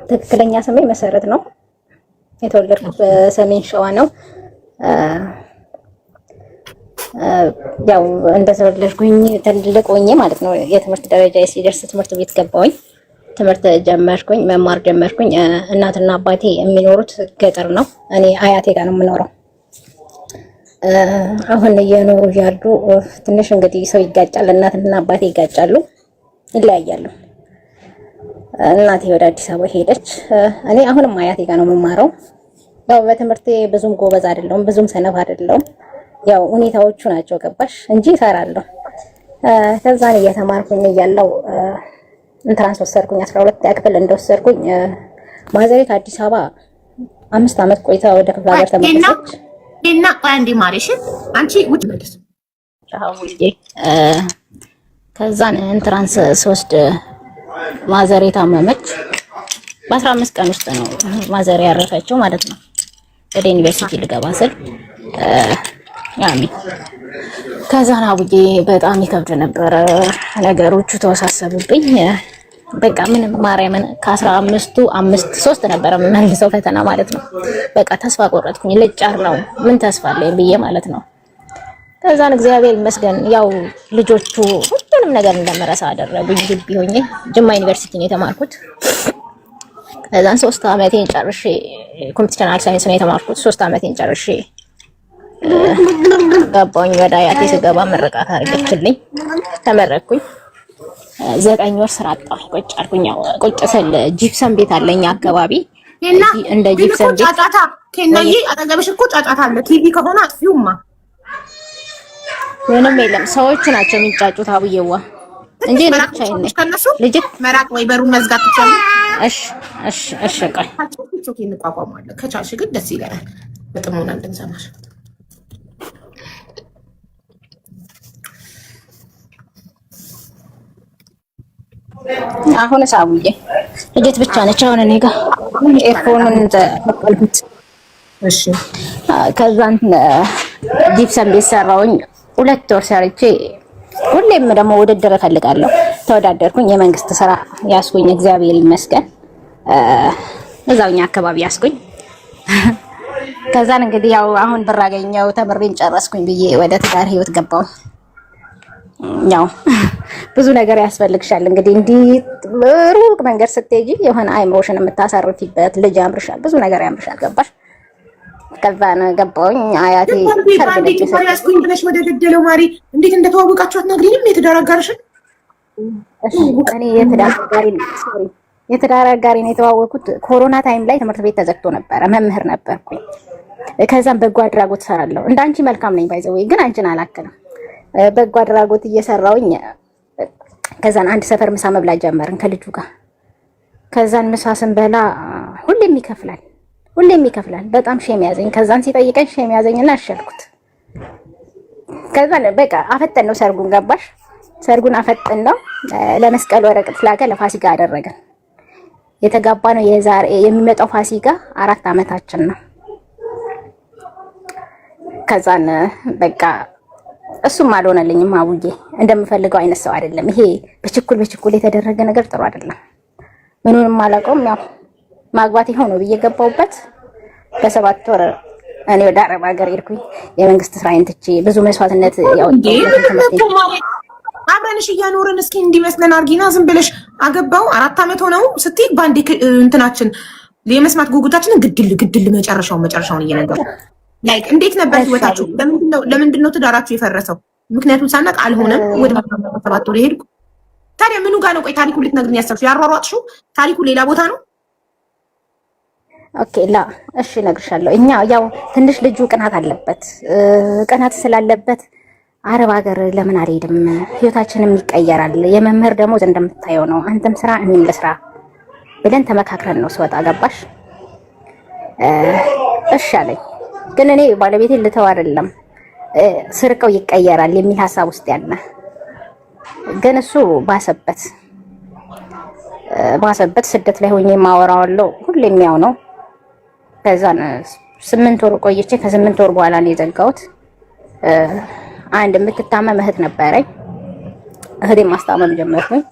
ትክክለኛ ስሜ መሰረት ነው። የተወለድኩት በሰሜን ሸዋ ነው። ያው እንደተወለድኩኝ ትልቅ ሆኜ ማለት ነው የትምህርት ደረጃ ሲደርስ ትምህርት ቤት ገባሁኝ። ትምህርት ጀመርኩኝ፣ መማር ጀመርኩኝ። እናትና አባቴ የሚኖሩት ገጠር ነው። እኔ አያቴ ጋር ነው የምኖረው። አሁን እየኖሩ ያሉ ትንሽ እንግዲህ ሰው ይጋጫል። እናትና አባቴ ይጋጫሉ፣ ይለያያሉ። እናቴ ወደ አዲስ አበባ ሄደች። እኔ አሁንም አያቴ ጋር ነው የምማረው። ያው በትምህርቴ ብዙም ጎበዝ አይደለሁም፣ ብዙም ሰነፍ አይደለሁም። ያው ሁኔታዎቹ ናቸው ገባሽ እንጂ እሰራለሁ። ከዛን እየተማርኩኝ እያለሁ ኢንትራንስ ወሰድኩኝ። 12 ክፍል እንደወሰድኩኝ ማዘሬት አዲስ አበባ 5 ዓመት ቆይታ ወደ ክፍለ ሀገር ተመለሰች። እና አንዴ ማሪሽ አንቺ ውጭ መልስ ከዛን ኢንትራንስ ስወስድ ማዘሬ ታመመች። በ15 ቀን ውስጥ ነው ማዘሬ ያረፈችው ማለት ነው። ወደ ዩኒቨርሲቲ ልገባ ስል ከዛን አቡዬ በጣም ይከብድ ነበረ። ነገሮቹ ተወሳሰቡብኝ። በቃ ምንም ማርያምን ከ15ቱ 3 ነበረ መልሰው ፈተና ማለት ነው። በቃ ተስፋ ቆረጥኩኝ። ልጫር ነው ምን ተስፋ አለኝ ብዬ ማለት ነው። ከዛን እግዚአብሔር ይመስገን ያው ልጆቹ ሁሉንም ነገር እንደመረሳ አደረጉኝ። ግቢ ሆኜ ጅማ ዩኒቨርሲቲ ነው የተማርኩት። ከዛን 3 ዓመቴን ጨርሼ ኮምፒውተር ሳይንስ ነው የተማርኩት። 3 ዓመቴን ጨርሼ ገባሁኝ። ወደ አያቴ ስገባ ምርቃት አድርገችልኝ፣ ተመረቅኩኝ። 9 ወር ስራ አጣሁ። ቁጭ አልኩኝ። ቁጭ ስል ጂፕሰም ቤት አለኝ አካባቢ እንደ ጂፕሰም ቤት ጫጫታ ከነይ አጠገብሽ እኮ ጫጫታ አለ። ቲቪ ከሆነ አጥፊውማ ምንም የለም። ሰዎቹ ናቸው የሚጫጩት አቡዬዋ እንጂ ልጅ አይነ ልጅ መራቅ ወይ በሩን መዝጋት ትችላለሽ። እሺ ቆይ ኦኬ እንቋቋማለን። ከቻልሽ ግን ደስ ይላል በጥሞና እንድንሰማሽ። አሁን አቡዬ ልጅት ብቻ ነች አሁን እኔ ጋር ኤርፎኑን ተቀበልኩት። እሺ ከዛን ጂፕሰም ቤት ሰራሁኝ 2 ወር ሰርቼ ሁሌም ደግሞ ውድድር እፈልጋለሁ። ተወዳደርኩኝ። የመንግስት ስራ ያስኩኝ እግዚአብሔር ይመስገን። እዛውኛ አካባቢ ያስኩኝ። ከዛን እንግዲህ ያው አሁን ብር አገኘው ተምሬን ጨረስኩኝ ብዬ ወደ ትዳር ህይወት ገባሁ። ያው ብዙ ነገር ያስፈልግሻል እንግዲህ እንዲህ ሩቅ መንገድ ስትሄጂ የሆነ አይምሮሽን የምታሳርፊበት ልጅ ያምርሻል፣ ብዙ ነገር ያምርሻል። ገባሽ? ከዛን ገባሁኝ። አያቴ ያስኩኝ ብለሽ ወደ ገደለው ማሪ እንዴት እንደተዋወቃችሁ አትነግሪኝም? የትዳር አጋርሽን? እሺ እኔ የትዳር አጋሪን የተዋወቁት ኮሮና ታይም ላይ ትምህርት ቤት ተዘግቶ ነበረ። መምህር ነበርኩኝ። ከዛም በጎ አድራጎት ሰራለሁ። እንዳንቺ መልካም ነኝ ባይዘው ግን አንቺን አላከለም። በጎ አድራጎት እየሰራውኝ ከዛን አንድ ሰፈር ምሳ መብላት ጀመርን ከልጁ ጋር። ከዛን ምሳ ስንበላ ሁሌም ይከፍላል። በጣም ሼም ያዘኝ። ከዛን ሲጠይቀኝ ሼም ያዘኝና አሸልኩት። ከዛን በቃ አፈጠን ነው ሰርጉን። ገባሽ? ሰርጉን አፈጠን ነው። ለመስቀል ወረቀት ላከ፣ ለፋሲካ አደረገን። የተጋባ ነው የዛሬ የሚመጣው ፋሲካ 4 ዓመታችን ነው። ከዛን በቃ እሱም አልሆነልኝም። አቡዬ እንደምፈልገው አይነት ሰው አይደለም። ይሄ በችኩል የተደረገ ነገር ጥሩ አይደለም። ምኑንም አላውቀውም። ያው ማግባት ይሆን ነው ብዬ ገባሁበት። በ7 ወር እኔ ወደ አረብ ሀገር ሄድኩኝ። የመንግስት ስራዬን ትቼ ብዙ መስዋዕትነት ያው አብረንሽ እያኖርን እስኪ እንዲመስለን አርጊና ዝም ብለሽ አገባው 4 ዓመት ሆነው ስትይ ባንዴ እንትናችን የመስማት ጉጉታችንን ግድል መጨረሻውን እየነገሩ ላይክ እንዴት ነበር ህይወታችሁ? ለምንድን ነው ትዳራችሁ የፈረሰው? ምክንያቱም ሳናቅ አልሆነም። ወደ 7 ወር ሄድኩ። ታዲያ ምኑ ጋር ነው ቆይ ታሪኩ ልትነግሪኝ ያሰብሽው? ያሯሯጥሽው ታሪኩ ሌላ ቦታ ነው? ኦኬ እሺ እነግርሻለሁ። እኛ ያው ትንሽ ልጁ ቅናት አለበት። ቅናት ስላለበት አረብ ሀገር ለምን አልሄድም? ህይወታችንም ይቀየራል። የመምህር ደሞዝ እንደምታየው ነው። አንተም ስራ እኔም ልስራ ብለን ተመካክረን ነው ስወጣ። ገባሽ? እሺ አለኝ። ግን እኔ ባለቤቴን ልተው አይደለም ስርቀው ይቀየራል የሚል ሀሳብ ውስጥ ያለ፣ ግን እሱ ባሰበት ስደት ላይ ሆኜ ማወራዋለሁ ሁሌም ያው ነው። ከዛን 8 ወር ቆይቼ ከ8 ወር በኋላ ነው የዘጋሁት። አንድ የምትታመም እህት ነበረኝ። እህቴን ማስታመም ጀመርኩኝ።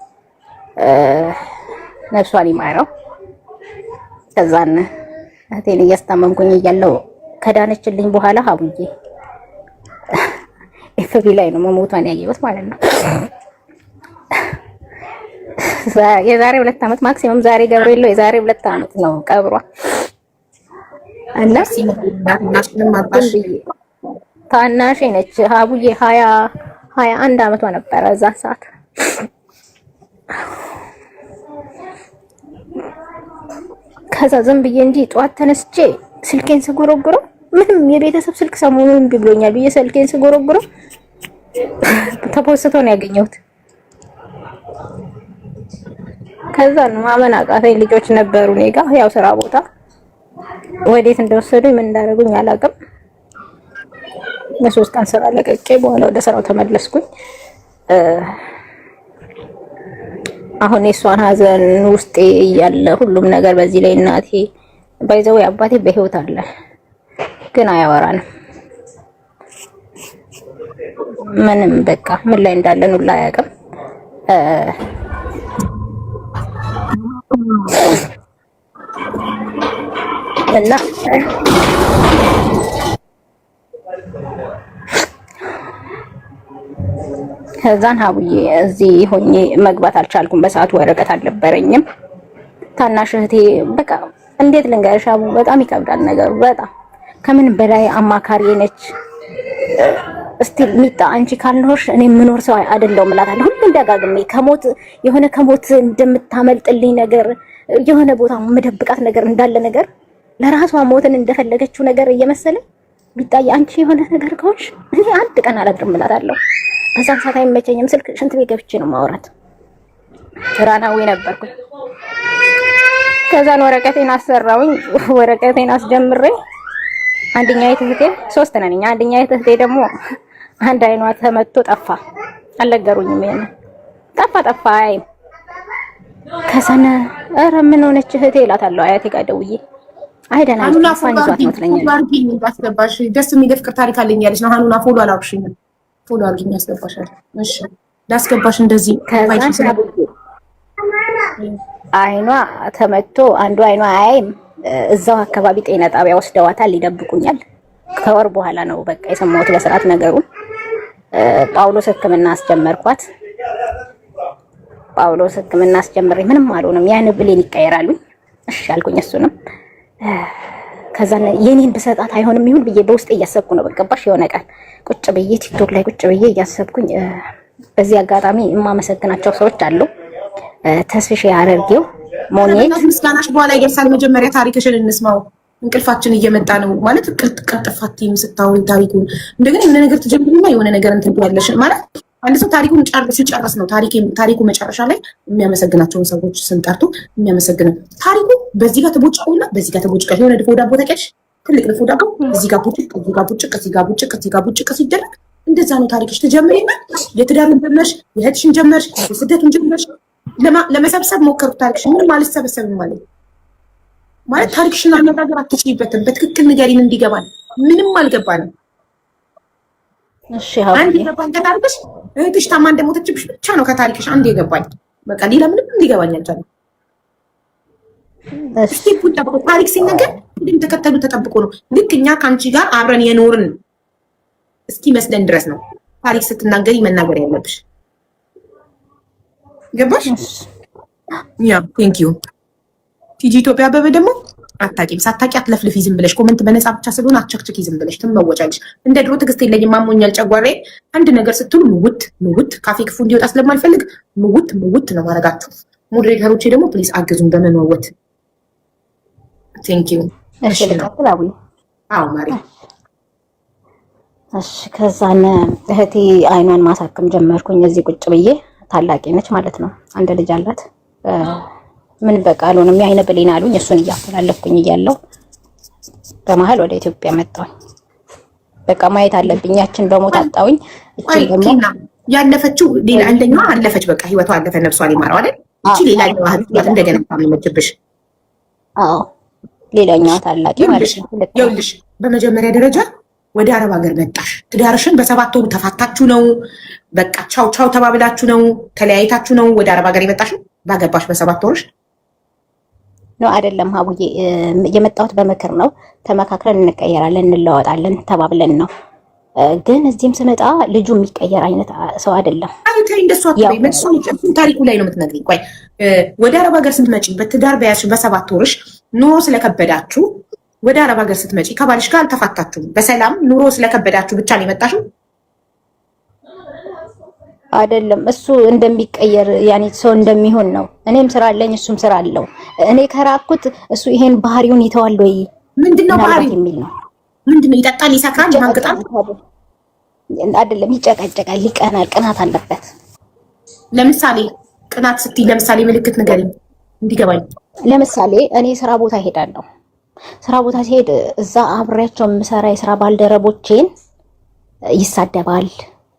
ነፍሷን ይማረው። ከዛን እህቴን እያስታመምኩኝ እያለው ከዳነችልኝ በኋላ ሀቡዬ ኤፍቢ ላይ ነው መሞቷን ያየሁት ማለት ነው። የዛሬ 2 ዓመት ማክሲመም ዛሬ ገብርኤል የዛሬ 2 ዓመት ነው ቀብሯ እና ታናሽ ነች ሀቡዬ 21 ዓመቷ ነበረ እዛ ሰዓት። ከዛ ዝም ብዬ እንዲህ ጠዋት ተነስቼ ስልኬን ስጎረጉረው ምንም የቤተሰብ ስልክ ሰሞኑን እምቢ ብሎኛል ብዬ ስልኬን ስጎረጉረው ተፖስቶ ነው ያገኘሁት። ከዛ ማመን አቃተኝ። ልጆች ነበሩ እኔ ጋ ያው ስራ ቦታ ወዴት እንደወሰዱኝ ምን እንዳደረጉኝ አላውቅም። ለ3 ቀን ስራ ለቀቄ በኋላ ወደ ስራው ተመለስኩኝ። አሁን የሷን ሀዘን ውስጤ እያለ ሁሉም ነገር በዚህ ላይ እናቴ ባይዘው አባቴ በህይወት አለ ግን አያወራንም። ምንም በቃ ምን ላይ እንዳለን ሁላ አያውቅም። እና ከዛን ሀቡዬ እዚህ ሆኜ መግባት አልቻልኩም። በሰዓቱ ወረቀት አልነበረኝም። ታናሽ እህቴ በቃ እንዴት ልንገርሽ ሀቡ በጣም ይከብዳል ነገሩ። በጣም ከምን በላይ አማካሪ ነች። እስቲ ሚጣ አንቺ ካልኖርሽ እኔ የምኖር ሰው አይደለሁም እላታለሁ ሁሉም ደጋግሜ። ከሞት እንደምታመልጥልኝ ነገር የሆነ ቦታ መደብቃት ነገር እንዳለ ነገር ለራሷ ሞትን እንደፈለገችው ነገር እየመሰለኝ ሚጣዬ አንቺ የሆነ ነገር ከሆንሽ እኔ አንድ ቀን አላድርም እላታለሁ። በዛን ሰዓት አይመቸኝም። ስልክ ሽንት ቤት ገብቼ ነው ማውራት። ራናዊ ነበርኩኝ። ከዛን ወረቀቴን አሰራውኝ። ወረቀቴን አስጀምሬ አንደኛ እህቴ 3 ነኝ። አንደኛ እህቴ ደግሞ አንድ አይኗ ተመቶ ጠፋ። አልነገሩኝም። ይሄን ጠፋ አይ ከሰነ ኧረ ምን ሆነች እህቴ እላታለሁ አያቴ ጋር ደውዬ አይደና ሀኑና ፎሎ አድርጊኝ ባስገባሽ ደስ የሚል ፍቅር ታሪክ አለኝ ያለች ነው። ሀኑና ፎሎ አላውቅሽኝ ፎሎ አድርጊኝ ያስገባሻል። እሺ ላስገባሽ እንደዚህ አይኗ ተመቶ አንዱ አይኗ አያይም። እዛው አካባቢ ጤና ጣቢያ ወስደዋታል። ይደብቁኛል። ከወር በኋላ ነው በቃ የሰማሁት በስርዓት ነገሩን። ጳውሎስ ሕክምና አስጀመርኳት። ጳውሎስ ሕክምና አስጀምሬ ምንም አልሆነም። ያን ብሌን ይቀየራሉ። እሺ አልኩኝ። እሱንም ከዛ የኔን ብሰጣት አይሆንም ይሁን ብዬ በውስጤ እያሰብኩ ነው። በቃባሽ የሆነ ቀን ቁጭ ብዬ ቲክቶክ ላይ ቁጭ ብዬ እያሰብኩኝ በዚህ አጋጣሚ የማመሰግናቸው ሰዎች አሉ። ተስፍሽ ያረርጌው ሞኔት ምስጋናሽ በኋላ ይደርሳል። መጀመሪያ ታሪክሽን እንስማው። እንቅልፋችን እየመጣ ነው ማለት ቅልጥፋቲም ስታወሪ ታሪኩን እንደገና የሆነ ነገር ትጀምሪና የሆነ ነገር እንትን ያለሽ ማለት አንድ ሰው ታሪኩን ሲጨርስ ነው ታሪኩ መጨረሻ ላይ የሚያመሰግናቸውን ሰዎች ስም ጠርቶ የሚያመሰግነው። ታሪኩ በዚህ ጋር ተቦጭቀውና በዚህ ጋር ተቦጭቀሽ የሆነ ድፎ ዳቦ ተቀሽ ትልቅ ድፎ ዳቦ እዚህ ጋር ቡጭቅ እዚህ ጋር ቡጭቅ እዚህ ጋር ቡጭቅ እዚህ ጋር ቡጭቅ ሲደረግ እንደዛ ነው ታሪክሽ። ትጀምሪና የትዳሩን ጀመርሽ፣ የእህትሽን ጀመርሽ፣ የስደቱን ጀመርሽ። ለመሰብሰብ ሞከርኩ ታሪክሽ ምንም አልሰበሰብም ማለት ታሪክሽን አነጋገር አትችይበትም። በትክክል ንገሪን እንዲገባን። ምንም አልገባንም። እሺ አንድ የገባኝ ከታሪክሽ እህትሽ ታማ እንደሞተችብሽ ብቻ ነው ከታሪክሽ አንድ የገባኝ። በቃ ሌላ ምንም ሊገባኝ አልቻለም። እስቲ ታሪክ ሲነገር ሁሉም ተከተሉ ተጠብቆ ነው። ልክ እኛ ከአንቺ ጋር አብረን የኖርን እስኪ መስለን ድረስ ነው ታሪክ ስትናገሪ መናገር ያለብሽ። ገባሽ? ያ ቴንክ ዩ ቲጂ። ኢትዮጵያ አበበ ደግሞ አታቂም። ሳታቂ አትለፍልፊ ዝም ብለሽ ኮመንት በነፃ ብቻ ስለሆነ አቸክቸኪ ዝም ብለሽ ትመወጫለሽ። እንደ ድሮ ትዕግስት የለኝም ማሞኛል ጨጓሬ። አንድ ነገር ስትሉ ምውት ካፌ ክፉ እንዲወጣ ስለማልፈልግ ምውት ነው ማረጋችሁ። ሞዴሬተሮቼ ደግሞ ፕሊስ አግዙን በመመወት ቴንክ ዩ። እሺ ልቀጥል አቡዬ? አዎ ማሪ። እሺ ከዛን እህቴ አይኗን ማሳከም ጀመርኩኝ እዚህ ቁጭ ብዬ። ታላቂ ነች ማለት ነው። አንድ ልጅ አላት። ምን በቃ አልሆነም የአይነ ብሌን አሉኝ። እሱን እያፈላለኩኝ እያለው በመሀል ወደ ኢትዮጵያ መጣሁኝ። በቃ ማየት አለብኝ። ያችን በሞት አጣሁኝ። እቺ ደግሞ ያለፈችው ሌላ አንደኛዋ አለፈች። በቃ ህይወቷ አለፈ። ነፍሷን ይማረው አይደል? እቺ ሌላኛዋ ህይወት እንደገና ታመመችብሽ። አዎ ሌላኛዋ ታላቂ ማለት ነው። ይኸውልሽ በመጀመሪያ ደረጃ ወደ አረብ ሀገር መጣሽ። ትዳርሽን በ7 ወሩ ተፋታችሁ ነው? በቃ ቻው ቻው ተባብላችሁ ነው? ተለያይታችሁ ነው ወደ አረብ ሀገር የመጣሽው? ባገባሽ በ7 ወርሽ ነው አይደለም ሀቡዬ፣ የመጣሁት በምክር ነው። ተመካክረን እንቀየራለን፣ እንለዋወጣለን ተባብለን ነው። ግን እዚህም ስመጣ ልጁ የሚቀየር አይነት ሰው አይደለም። አይ እንደሱ አትበይ። ታሪኩ ላይ ነው የምትነግሪኝ። ቆይ ወደ አረብ ሀገር ስትመጪ በትዳር በያዝሽ በ7 ወርሽ ኑሮ ስለከበዳችሁ ወደ አረብ ሀገር ስትመጪ ከባልሽ ጋር አልተፋታችሁም። በሰላም ኑሮ ስለከበዳችሁ ብቻ ነው የመጣሽው? አይደለም እሱ እንደሚቀየር ያኔ ሰው እንደሚሆን ነው። እኔም ስራ አለኝ እሱም ስራ አለው። እኔ ከራኩት እሱ ይሄን ባህሪውን ይተዋል ወይ ምንድነው ባህሪው የሚል ነው። ምንድነው ይጠጣል፣ ይሰክራል፣ ይማግጣል? አይደለም ይጨቃጨቃል፣ ይቀናል፣ ቅናት አለበት። ለምሳሌ ቅናት ስትይ ለምሳሌ ምልክት ንገሪኝ እንዲገባኝ። ለምሳሌ እኔ ስራ ቦታ ሄዳለሁ። ስራ ቦታ ሲሄድ እዛ አብሬያቸው የምሰራ የስራ ባልደረቦቼን ይሳደባል።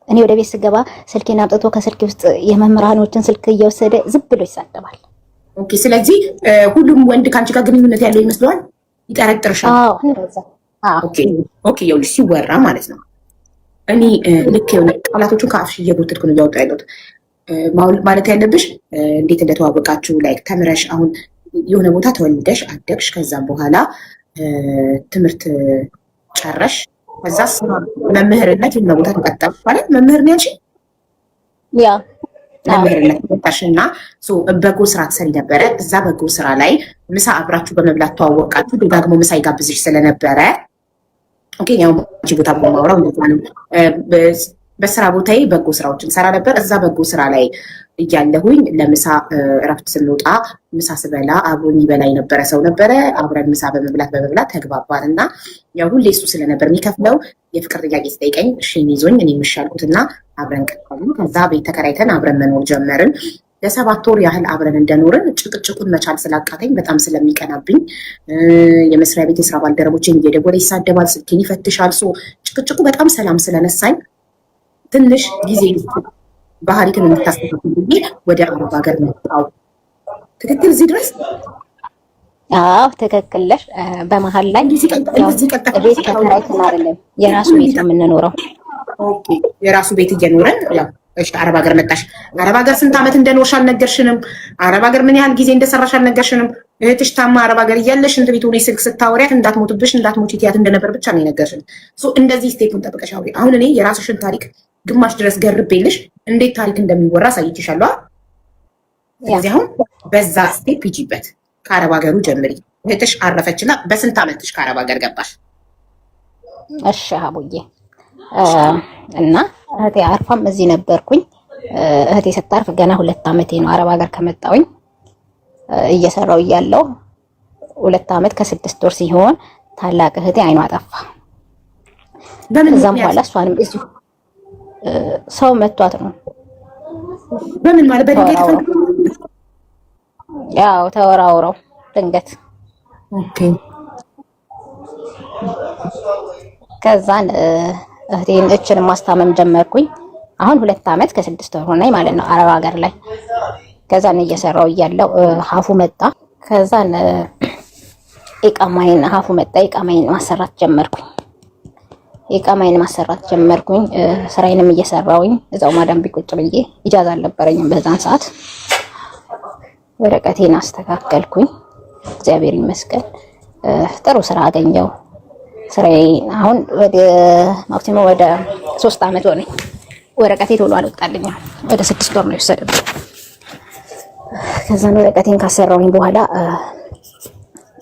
እኔ ወደ ቤት ስገባ ስልኬን አምጥቶ ከስልክ ውስጥ የመምህራኖችን ስልክ እየወሰደ ዝም ብሎ ይሳደባል። ኦኬ። ስለዚህ ሁሉም ወንድ ከአንቺ ጋር ግንኙነት ያለው ይመስለዋል፣ ይጠረጥርሻል። አዎ እንደዛ። ኦኬ ኦኬ። ይኸውልሽ ሲወራ ማለት ነው እኔ ልክ የሆነ ቃላቶቹን ከአፍሽ እየጎተትኩ ነው እያወጣሁ ያለሁት። ማለት ያለብሽ እንዴት እንደተዋወቃችሁ ላይ ተምረሽ አሁን የሆነ ቦታ ተወልደሽ አደግሽ፣ ከዛም በኋላ ትምህርት ጨረሽ፣ ከዛ ስራ መምህርነት የሆነ ቦታ ተቀጠርሽ ማለት መምህር ነሽ። ያ መምህርነት ተቀጠርሽና በጎ ስራ ትሰሪ ነበረ። እዛ በጎ ስራ ላይ ምሳ አብራችሁ በመብላት ተዋወቃችሁ። ደጋግሞ ምሳ ይጋብዝሽ ስለነበረ ኦኬ። ያው አንቺ ቦታ በማውራው እንደዛ ነው። በስራ ቦታዬ በጎ ስራዎችን ሰራ ነበር። እዛ በጎ ስራ ላይ እያለሁኝ ለምሳ እረፍት ስንወጣ ምሳ ስበላ አብሮኝ ይበላ የነበረ ሰው ነበረ። አብረን ምሳ በመብላት ተግባባን እና ያው ሁሌ እሱ ስለነበር የሚከፍለው የፍቅር ጥያቄ ስጠይቀኝ እሺን ይዞኝ እኔ የምሻልኩትና አብረን ቀጠልን። ከዛ ቤት ተከራይተን አብረን መኖር ጀመርን። ለ7 ወር ያህል አብረን እንደኖርን ጭቅጭቁን መቻል ስላቃተኝ በጣም ስለሚቀናብኝ የመስሪያ ቤት የስራ ባልደረቦችን እየደወለ ይሳደባል፣ ስልኬን ይፈትሻል። ጭቅጭቁ በጣም ሰላም ስለነሳኝ ትንሽ ጊዜ ባህሪትን እንድታስተካክል ብዬ ወደ አረብ ሀገር መጣሁ። ትክክል እዚህ ድረስ? አዎ ትክክል ነሽ። በመሀል ላይ ቤት ተከራይተን አይደለም የራሱ ቤት ነው የምንኖረው። ኦኬ የራሱ ቤት እየኖረን ያው እሺ አረብ ሀገር መጣሽ። አረብ ሀገር ስንት ዓመት እንደኖርሽ አልነገርሽንም። አረብ ሀገር ምን ያህል ጊዜ እንደሰራሽ አልነገርሽንም። እህትሽ ታማ አረብ ሀገር እያለሽ እንት ቤት ሆነሽ ስልክ ስታወሪያት እንዳትሞትብሽ እንዳትሞቺ ትያት እንደነበር ብቻ ነው የነገርሽን። እንደዚህ ስቴፑን ጠብቀሽ አውሪ። አሁን እኔ የራስሽን ታሪክ ግማሽ ድረስ ገርቤልሽ እንዴት ታሪክ እንደሚወራ አሳይቼሻለሁ። ስለዚህ አሁን በዛ ስቴፕ ሂጂበት። ከአረብ ሀገሩ ጀምሪ። እህትሽ አረፈችና በስንት ዓመትሽ ከአረብ ሀገር ገባሽ? እሺ አቡዬ እና እህቴ አርፋም እዚህ ነበርኩኝ። እህቴ ስታርፍ ገና 2 ዓመቴ ነው። አረብ ሀገር ከመጣሁኝ እየሰራው እያለሁ 2 ዓመት ከ6 ወር ሲሆን ታላቅ እህቴ አይኗ ጠፋ። ከዛም በኋላ እሷንም እዚሁ ሰው መቷት ነው። በምን ማለት በድንገት ተፈልጎ? ያው ተወራውረው ድንገት። ኦኬ ከዛን እህቴን እችን ማስታመም ጀመርኩኝ። አሁን 2 ዓመት ከ6 ወር ሆነኝ ማለት ነው አረብ ሀገር ላይ። ከዛን እየሰራው እያለው ሀፉ መጣ። ከዛን ኢቃማይን ሀፉ መጣ። ኢቃማይን ማሰራት ጀመርኩኝ። ኢቃማይን ማሰራት ጀመርኩኝ። ስራዬንም እየሰራውኝ እዛው ማዳም ቢት ቁጭ ብዬ ኢጃዛ አልነበረኝም በዛን ሰዓት። ወረቀቴን አስተካከልኩኝ። እግዚአብሔር ይመስገን ጥሩ ስራ አገኘው። ስራዬ አሁን ወደ ማክሲሞ ወደ 3 ዓመት ሆነኝ። ወረቀቴ ቶሎ አልወጣልኝም። ወደ 6 ወር ነው የወሰደብኝ። ከዛን ወረቀቴን ካሰራውኝ በኋላ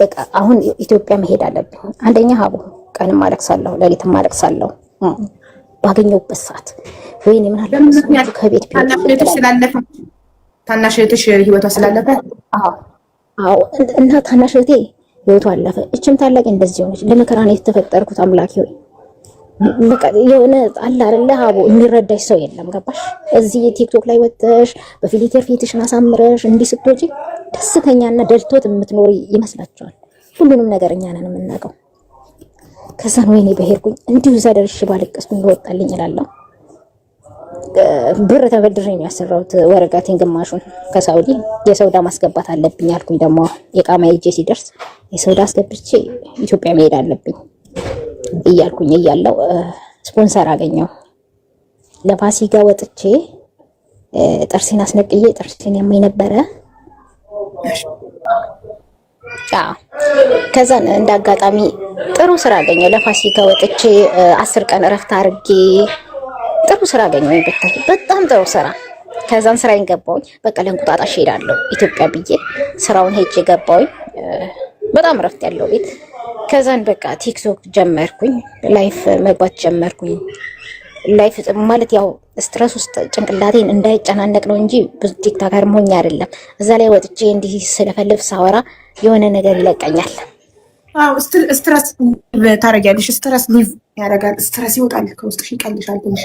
በቃ አሁን ኢትዮጵያ መሄድ አለብኝ። አንደኛ ሀቡ ቀንም አለቅሳለሁ፣ ሌሊትም አለቅሳለሁ ባገኘሁበት ሰዓት። ወይኔ ምን አለ መስሎኝ ከቤት ቢወጣ ስላለፈ ታናሽ እህትሽ ህይወቷ ስላለፈ አዎ እና ታናሽ እህቴ ህይወቷ አለፈ። እችም ታላቅ እንደዚህ ሆነች። ለመከራ ነው የተፈጠርኩት። አምላኬ ሆይ በቃ የሆነ አለ አይደለ ሀቡ የሚረዳሽ ሰው የለም። ገባሽ? እዚህ ቲክቶክ ላይ ወጥተሽ በፊልተር ፊትሽን አሳምረሽ እንዲህ ስትወጪ ደስተኛና ደልቶት የምትኖሪ ይመስላችኋል። ሁሉንም ነገር እኛ ነን የምናውቀው። ከዛን ወይኔ በሄድኩኝ እንዲሁ እዛ ደርሼ ባለቀስኩኝ ይወጣልኝ እላለሁ። ብር ተበድሬ ነው ያሰራሁት ወረቀቴን ግማሹን ከሳውዲ። የሰውዳ ማስገባት አለብኝ አልኩኝ። ደግሞ የቃማ ሄጄ ሲደርስ የሰውዳ አስገብቼ ኢትዮጵያ መሄድ አለብኝ እያልኩኝ እያለው ስፖንሰር አገኘው። ለፋሲካ ወጥቼ ጥርሴን አስነቅዬ ጥርሴን ያመኝ ነበረ። ከዛን እንዳጋጣሚ ጥሩ ስራ አገኘው። ለፋሲካ ወጥቼ 10 ቀን እረፍት አድርጌ ጥሩ ስራ አገኘው። በጣም ጥሩ ስራ። ከዛን ስራዬን ገባሁኝ። በቃ ለእንቁጣጣሽ ሄዳለሁ ኢትዮጵያ ብዬ ስራውን ሄጄ ገባሁኝ። በጣም እረፍት ያለው ቤት። ከዛን በቃ ቲክቶክ ጀመርኩኝ፣ ላይፍ መግባት ጀመርኩኝ። ላይፍ ማለት ያው ስትረስ ውስጥ ጭንቅላቴን እንዳይጨናነቅ ነው እንጂ ብዙ ቲክቶከር ሆኜ አይደለም። እዛ ላይ ወጥቼ እንዲህ ስለፈልፍ ሳወራ የሆነ ነገር ይለቀኛል። አዎ ስትረስ ታረጋለሽ። ስትረስ ሊቭ ያደርጋል። ስትረስ ይወጣል፣ ከውስጥሽ ይቀልሻል ትንሽ።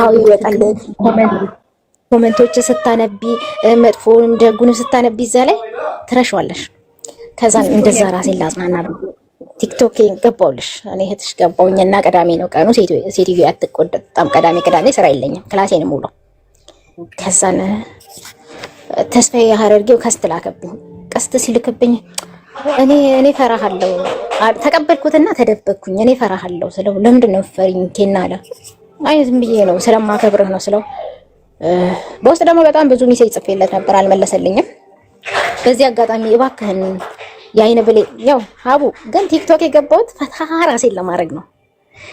አዎ ይወጣል። ኮሜንቶች ስታነቢ መጥፎውንም ደጉንም ስታነቢ እዛ ላይ ትረሻዋለሽ። ከዛን እንደዛ ራሴን ላጽናና ቲክቶክ ገባውልሽ። እኔ እህትሽ ገባውኝና ቅዳሜ ነው ቀኑ። ሴትዮ አትቆጣ። በጣም ቅዳሜ ስራ የለኝም፣ ክላሴን ሙሉ። ከዛን ተስፋዬ ሀረርጌው ቀስት ላከብኝ። ቀስት ሲልክብኝ እኔ ፈራሃለሁ ተቀበልኩትና ተደበቅኩኝ። እኔ ፈራሃለሁ ስለው ለምንድን ነው ፈሪኝ ኬና አለ። አይ ዝም ብዬ ነው ስለማከብርህ ነው ስለው፣ በውስጥ ደግሞ በጣም ብዙ ሚሴጅ ጽፌለት ነበር፣ አልመለሰልኝም። በዚህ አጋጣሚ እባክህን የአይን ብሌ ያው ሀቡ ግን ቲክቶክ የገባሁት ፈታ ራሴን ለማድረግ ነው።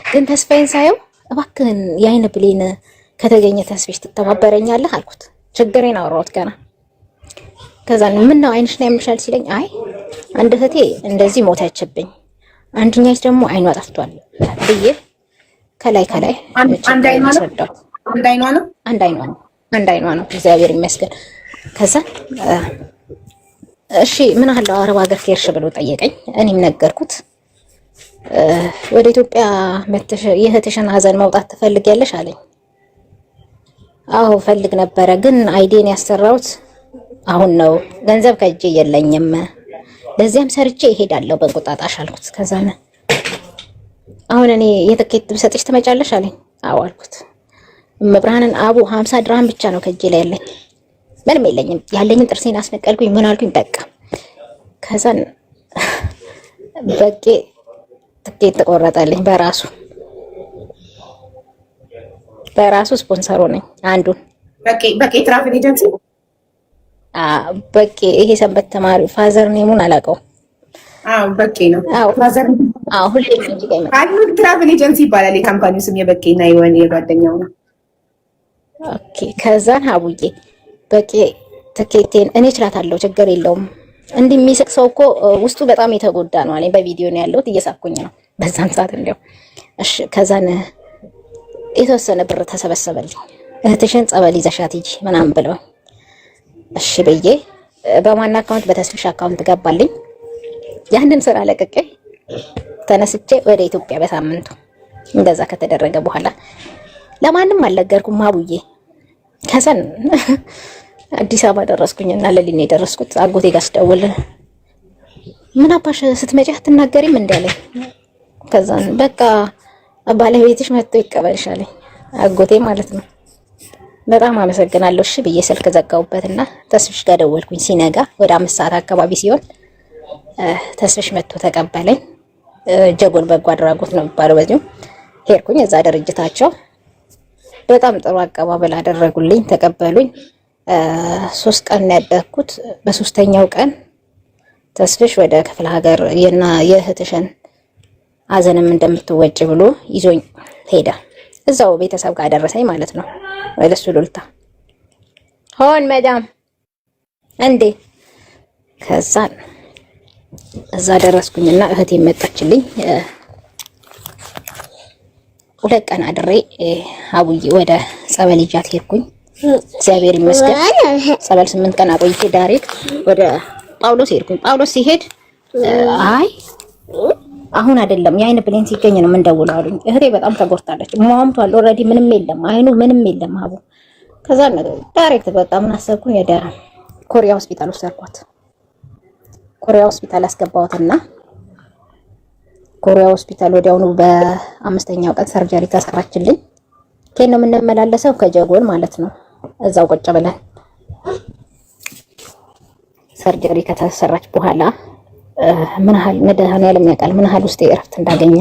ግን ተስፋዬን ሳየው እባክህን የአይን ብሌን ከተገኘ ተስፋሽ ትተባበረኛለህ አልኩት። ችግሬን አወራሁት ገና። ከዛ ምን ነው አይንሽ ነው ያምሻል ሲለኝ፣ አይ አንድ እህቴ እንደዚህ ሞተችብኝ፣ አንድኛች ደግሞ አይኗ ጠፍቷል ብዬ ከላይ አንድ አይኗ ነው እግዚአብሔር ይመስገን። ከዛ እሺ ምን አለው አረብ ሀገር ከሄድሽ ብሎ ጠየቀኝ። እኔም ነገርኩት። ወደ ኢትዮጵያ መተሽ የእህትሽን ሀዘን መውጣት ትፈልጊያለሽ አለኝ። አዎ ፈልግ ነበረ፣ ግን አይዲን ያሰራሁት አሁን ነው፣ ገንዘብ ከእጄ የለኝም፣ ለዚያም ሰርቼ እሄዳለሁ በእንቁጣጣሽ አልኩት። ከዛ አሁን እኔ የትኬት ብሰጥሽ ትመጫለሽ አለኝ። አዎ አልኩት። መብርሃንን አቡ 50 ድርሃም ብቻ ነው ከእጄ ላይ ያለኝ፣ ምንም የለኝም። ያለኝን ጥርሴን አስነቀልኩኝ። ምን አልኩኝ? በቃ ከዛን በቄ ትኬት ተቆረጠልኝ። በራሱ ስፖንሰሩ ነኝ አንዱን። በቄ ትራቭል ኤጀንሲ በቄ ይሄ ሰንበት ተማሪ ፋዘር ኔሙን አላውቀው። አዎ በቄ ነው። ፋዘር ሁሌ እንጂ ጋር ይመጣል። አንዱ ትራቭል ኤጀንሲ ይባላል የካምፓኒው ስም። የበቄና የወን የጓደኛው ነው። ኦኬ ከዛን ሀቡዬ በቄ ትኬቴን እኔ እችላታለሁ፣ ችግር የለውም። እንዲህ የሚስቅ ሰው እኮ ውስጡ በጣም የተጎዳ ነው አለኝ። በቪዲዮ ነው ያለሁት፣ እየሳኩኝ ነው በዛን ሰዓት እንደው። እሺ ከዛን የተወሰነ ብር ተሰበሰበልኝ። እህትሽን ጸበል ይዘሻት ሂጂ ምናምን ብለው እሺ ብዬ በማን አካውንት በተስፍሽ አካውንት ገባልኝ። ያንን ስራ ለቅቄ ተነስቼ ወደ ኢትዮጵያ በሳምንቱ። እንደዛ ከተደረገ በኋላ ለማንም አልነገርኩም አቡዬ። ከዛን አዲስ አበባ ደረስኩኝና ለሊኔ የደረስኩት አጎቴ ጋር ስደውል ምን አባሽ ስትመጪ አትናገሪም እንዳለኝ። ከዛን በቃ ባለቤትሽ መጥቶ ይቀበልሻለኝ አጎቴ ማለት ነው። በጣም አመሰግናለሁ እሺ ብዬ ስልክ ዘጋሁበትና ተስፍሽ ጋር ደወልኩኝ። ሲነጋ ወደ 5 ሰዓት አካባቢ ሲሆን ተስፍሽ መጥቶ ተቀበለኝ። ጀጎል በጎ አድራጎት ነው የሚባለው። በዚሁ ሄድኩኝ እዛ ድርጅታቸው በጣም ጥሩ አቀባበል አደረጉልኝ፣ ተቀበሉኝ። 3 ቀን ያደርኩት። በሶስተኛው ቀን ተስፍሽ ወደ ክፍለ ሀገር የእህትሽን ሀዘንም እንደምትወጪ ብሎ ይዞኝ ሄደ። እዛው ቤተሰብ ጋር ደረሰኝ ማለት ነው። ወለሱ ሉልታ ሆን መዳም እንዴ። ከዛ እዛ ደረስኩኝና እህቴ መጣችልኝ። 2 ቀን አድሬ አቡዬ ወደ ጸበል ይዣት ሄድኩኝ። እግዚአብሔር ይመስገን ጸበል 8 ቀን አቆይቼ ዳይሬክት ወደ ጳውሎስ ሄድኩኝ። ጳውሎስ ሲሄድ አይ አሁን አይደለም የአይን ብሌን ሲገኝ ነው የምንደውለው አሉኝ። እህቴ በጣም ተጎድታለች፣ ሟምቷል፣ ኦልሬዲ ምንም የለም አይኑ ምንም የለም አቡ። ከዛ ዳይሬክት በቃ ምን አሰብኩኝ ወደ ኮሪያ ሆስፒታል ወሰድኳት። ኮሪያ ሆስፒታል አስገባሁትና ኮሪያ ሆስፒታል ወዲያውኑ በ5ኛው ቀን ሰርጀሪ ተሰራችልኝ። ከየት ነው የምንመላለሰው? ከጀጎል ማለት ነው። እዛው ቁጭ ብለን ሰርጀሪ ከተሰራች በኋላ ምን ያህል መድኃኒዓለም ያውቃል ምን ያህል ውስጤ እረፍት እንዳገኘ።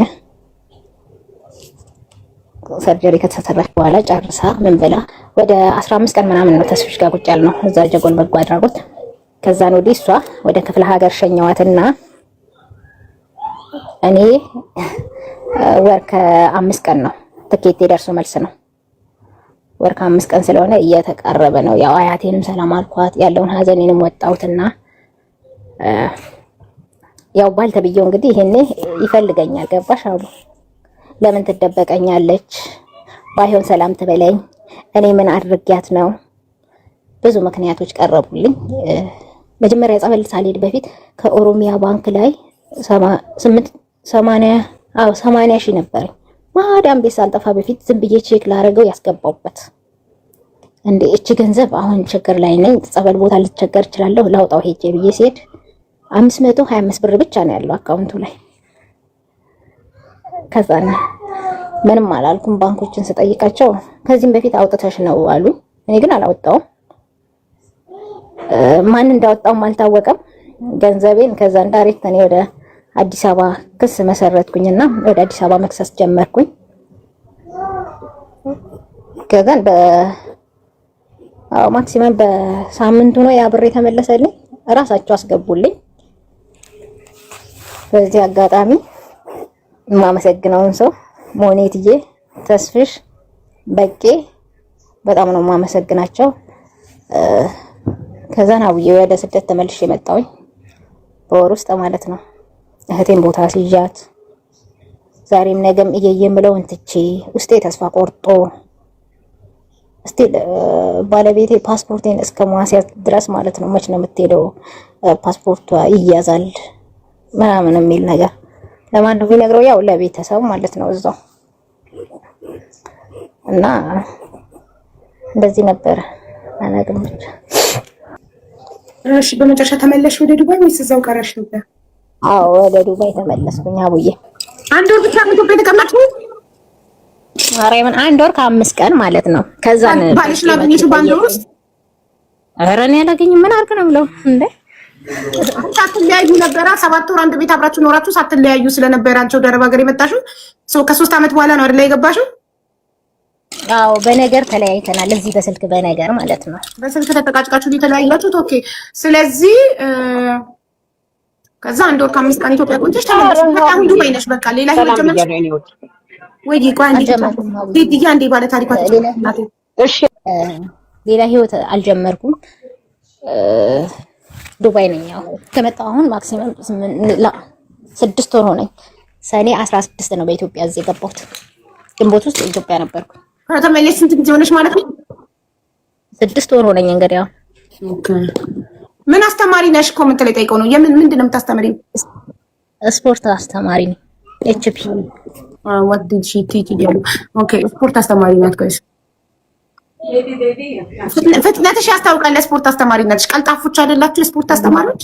ሰርጀሪ ከተሰራች በኋላ ጨርሳ ምን ብላ ወደ 15 ቀን ምናምን ነው ተስፍሽ ጋር ቁጭ ያልነው እዛ ጀጎል በጎ አድራጎት። ከዛን ወዲህ እሷ ወደ ክፍለ ሀገር ሸኘዋትና እኔ ወር ከ5 ቀን ነው ትኬት የደርሶ መልስ ነው። ወር ከ5 ቀን ስለሆነ እየተቃረበ ነው። ያው አያቴንም ሰላም አልኳት፣ ያለውን ሀዘኔንም ወጣሁትና ያው ባልተብየው እንግዲህ ይሄኔ ይፈልገኛል። ገባሽ አሉ። ለምን ትደበቀኛለች? ባይሆን ሰላም ትበለኝ። እኔ ምን አድርጊያት ነው? ብዙ ምክንያቶች ቀረቡልኝ። መጀመሪያ ጸበል ሳልሄድ በፊት ከኦሮሚያ ባንክ ላይ 80 ሺህ ነበረኝ። ማዳም ቤት ሳልጠፋ በፊት ዝም ብዬ ቼክ ላደርገው ያስገባውበት። እንዴ እቺ ገንዘብ አሁን ችግር ላይ ነኝ፣ ጸበል ቦታ ልትቸገር እችላለሁ፣ ላውጣው ሄጄ ብዬ ሲሄድ 525 ብር ብቻ ነው ያለው አካውንቱ ላይ። ከዛ ምንም አላልኩም። ባንኮችን ስጠይቃቸው ከዚህም በፊት አውጥተሽ ነው አሉ። እኔ ግን አላወጣውም። ማን እንዳወጣውም አልታወቀም ገንዘቤን። ከዛ ዳይሬክት እኔ ወደ አዲስ አበባ ክስ መሰረትኩኝና ወደ አዲስ አበባ መክሰስ ጀመርኩኝ። ከዛ ማክሲመም በሳምንቱ ነው ያ ብር የተመለሰልኝ። እራሳቸው አስገቡልኝ። በዚህ አጋጣሚ የማመሰግነውን ሰው ሞኔትዬ፣ ተስፍሽ፣ በቄ በጣም ነው የማመሰግናቸው። ከዛ ናውዬ ወደ ስደት ተመልሼ መጣሁኝ በወር ውስጥ ማለት ነው። እህቴን ቦታ ሲያት ዛሬም ነገም እየየምለው እንትቼ ውስጤ ተስፋ ቆርጦ እስቲ ባለቤቴ ፓስፖርቴን እስከ ማስያዝ ድረስ ማለት ነው። መች ነው የምትሄደው? ፓስፖርቷ ይያዛል ምናምን የሚል ነገር ለማን ነው የሚነግረው? ያው ለቤተሰብ ማለት ነው እዛው። እና እንደዚህ ነበር አናግም ብቻ። እሺ በመጨረሻ ተመለሽ ወደ ዱባይ ወይስ እዛው ቀረሽ ነበር? አዎ ወደ ዱባይ ተመለስኩኝ አቡዬ። 1 ወር ብቻ ነው ኢትዮጵያ የተቀመጥኩ? ማርያምን 1 ወር ከ5 ቀን ማለት ነው። ከዛ ነው ባልሽ ላገኘሽ ባንድ ወር ውስጥ? ኧረ እኔ አላገኝም። ምን አድርግ ነው ብለው እንዴ ሳትለያዩ ነበረ? 7 ወር አንድ ቤት አብራችሁ ኖራችሁ ሳትለያዩ ስለነበራቸው ደረብ ሀገር የመጣሽው ከ3 ዓመት በኋላ ነው አይደል የገባሽው? አዎ በነገር ተለያይተናል። እዚህ በስልክ በነገር ማለት ነው። በስልክ ተጠቃጭቃችሁ የተለያያችሁት? ኦኬ። ስለዚህ ከዛ 1 ወር ከ5 ቀን ኢትዮጵያ ቆይተሽ ተመለስሽ። በቃ ዱባይ ነሽ። በቃ ሌላ ህይወት ጀመርሽ ወይ? አንዴ ባለ ታሪኳችሁ እናቴ። እሺ ሌላ ህይወት አልጀመርኩም። ዱባይ ነኝ። ያው ከመጣሁ አሁን ማክሲመም 6 ወር ሆነኝ። ሰኔ 16 ነው በኢትዮጵያ እዚህ የገባሁት። ግንቦት ውስጥ ኢትዮጵያ ነበርኩ። ከተመለስሽ ስንት ጊዜ ሆነሽ ማለት ነው? 6 ወር ሆነኝ እንግዲህ። ያው ኦኬ። ምን አስተማሪ ነሽ? ኮሜንት ላይ ጠይቀው ነው። ምንድን ነው የምታስተምሪው? ስፖርት አስተማሪ ነኝ። ኤችፒ what did she teach you? ኦኬ ስፖርት አስተማሪ ናት። ጋይስ ፍጥነትሽ ያስታውቃል። ስፖርት አስተማሪ ነሽ። ቀልጣፎች አይደላችሁ የስፖርት አስተማሪዎች?